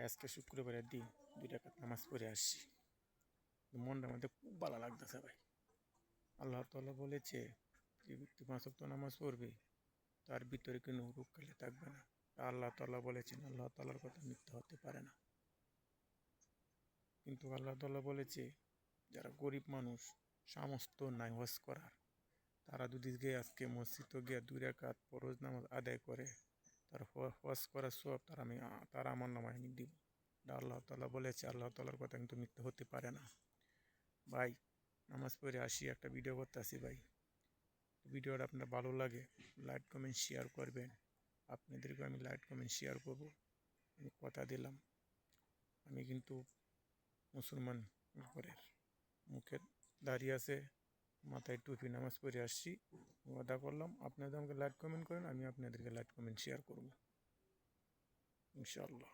আজকে শুক্রবারের দিন 2 রাকাত নামাজ পড়ে আসছি। মনটা আমাদের খুব ভালো লাগতেছে ভাই। আল্লাহ তাআলা বলেছে যে ব্যক্তি 5 ওয়াক্ত নামাজ পড়বে তার ভিতরে কোনো রোগ কালে থাকবে না। আল্লাহ তাআলা বলেছেন, আল্লাহ তাআলার কথা মিথ্যা হতে পারে না। কিন্তু আল্লাহ তাআলা বলেছে যারা গরিব মানুষ, সামর্থ্য নাই হজ করার, তারা যদি গিয়ে আজকে মসজিদে গিয়ে 2 রাকাত ফরজ নামাজ আদায় করে, তার হজ করার সওয়াব তারা আমার নামায় আমি দিব। আল্লাহ তাআলা বলেছে, আল্লাহ তাআলার কথা কিন্তু মিথ্যা হতে পারে না। ভাই নামাজ পড়ে আসি, একটা ভিডিও করতে আসি ভাই। ভিডিওটা আপনার ভালো লাগে লাইক কমেন্ট শেয়ার করবেন। আপনাদেরকে আমি লাইক কমেন্ট শেয়ার করব, আমি কথা দিলাম। আমি কিন্তু মুসলমান ঘরের, মুখে দাঁড়িয়ে আছে, মাথায় টুপি, নামাজ পড়ে আসছি, ওয়াদা করলাম আপনাদের আমাকে লাইক কমেন্ট করেন, আমি আপনাদেরকে লাইক কমেন্ট শেয়ার করব ইনশাআল্লাহ।